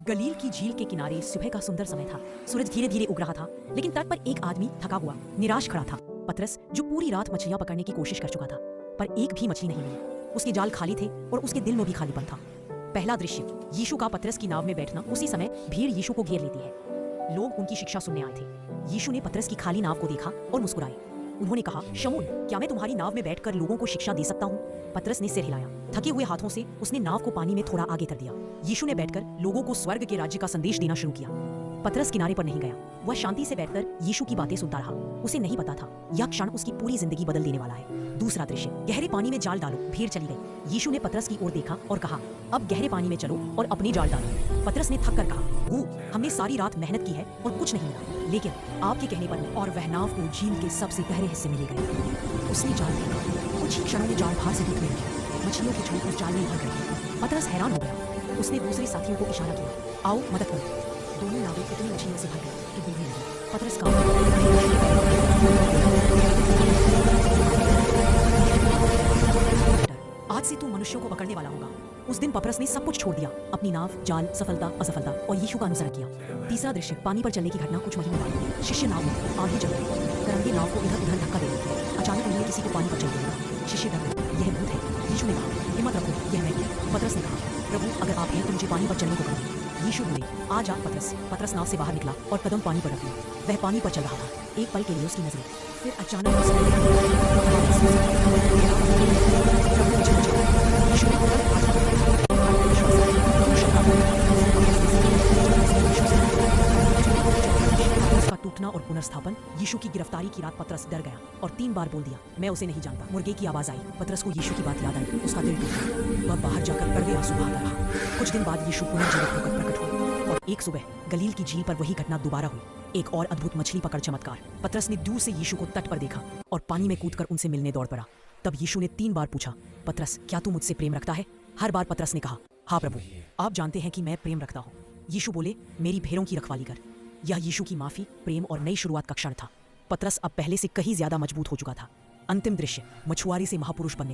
गलील की झील के किनारे सुबह का सुंदर समय था। सूरज धीरे धीरे उग रहा था, लेकिन तट पर एक आदमी थका हुआ निराश खड़ा था। पतरस, जो पूरी रात मछलियां पकड़ने की कोशिश कर चुका था, पर एक भी मछली नहीं मिली। उसके जाल खाली थे और उसके दिल में भी खालीपन था। पहला दृश्य, यीशु का पतरस की नाव में बैठना। उसी समय भीड़ यीशु को घेर लेती है। लोग उनकी शिक्षा सुनने आए थे। यीशु ने पतरस की खाली नाव को देखा और मुस्कुराए। उन्होंने कहा, शमून, क्या मैं तुम्हारी नाव में बैठकर लोगों को शिक्षा दे सकता हूँ? पतरस ने सिर हिलाया। थके हुए हाथों से उसने नाव को पानी में थोड़ा आगे कर दिया। यीशु ने बैठकर लोगों को स्वर्ग के राज्य का संदेश देना शुरू किया। पतरस किनारे पर नहीं गया। वह शांति से बैठकर यीशु की बातें सुनता रहा। उसे नहीं पता था यह क्षण उसकी पूरी जिंदगी बदल देने वाला है। दूसरा दृश्य, गहरे पानी में जाल डालो। भीड़ चली गई। यीशु ने पतरस की ओर देखा और कहा, अब गहरे पानी में चलो और अपने जाल डालो। पतरस ने थक कर कहा, हमने सारी रात मेहनत की है और कुछ नहीं मिला, लेकिन आपके कहने पर और वह नाव को झील के सबसे गहरे हिस्से में ले गए। उसने जाल फेंका। कुछ ही क्षणों में जाल बाहर से टूटने लगा। मछलियों के झुंड उस जाल में भर गए। पतरस हैरान हो गया। उसने दूसरे साथियों को इशारा किया, आओ मदद करो। दोनों नावें इतनी मछलियों से भर गई कि डूबने लगी। पतरस का आज से तू मनुष्यों को पकड़ने वाला होगा। उस दिन पतरस ने सब कुछ छोड़ दिया, अपनी नाव, जाल, सफलता, असफलता और यीशु का अनुसरण किया। तीसरा दृश्य, पानी पर चलने की घटना। कुछ महीनों बाद शिष्य नाव में आगे चल रहे। तरंगे नाव को इधर उधर धक्का दे रहे थे। अचानक उन्होंने किसी को पानी पर चलते देखा। शिष्य डर गए, यह भूत है। यीशु ने कहा, हिम्मत रखो, यह मैं हूं। पतरस ने कहा, प्रभु, अगर आप हैं तो मुझे पानी पर चलने को करें। यीशु बोले, आ जा पतरस। पतरस नाव से बाहर निकला और कदम पानी पर रख दिए। वह पानी पर चल रहा था। एक पल के लिए उसकी नजरें, फिर अचानक टूटना और पुनर्स्थापन। यीशु की गिरफ्तारी की रात पतरस डर गया और 3 बार बोल दिया, मैं उसे नहीं जानता। मुर्गे की आवाज आई। पतरस को यीशु की बात याद आई। उसका दिल टूटा। वह बाहर जाकर कड़वे आंसू बहाता रहा। कुछ दिन बाद यीशु पुनर्जीवित होकर प्रकट हुए और एक सुबह गलील की झील पर वही घटना दोबारा हुई। एक और अद्भुत मछली पकड़ चमत्कार। पतरस ने दूर से यीशु को तट पर देखा और पानी में कूदकर उनसे मिलने दौड़ पड़ा। तब यीशु ने 3 बार पूछा, पतरस, क्या तू मुझसे प्रेम रखता है? हर बार पतरस ने कहा, हाँ प्रभु, आप जानते हैं कि मैं प्रेम रखता हूँ। यीशु बोले, मेरी भेड़ों की रखवाली कर। यह यीशु की माफी, प्रेम और नई शुरुआत का क्षण था। पतरस अब पहले से कहीं ज्यादा मजबूत हो चुका था। अंतिम दृश्य, मछुआरे से महापुरुष बनने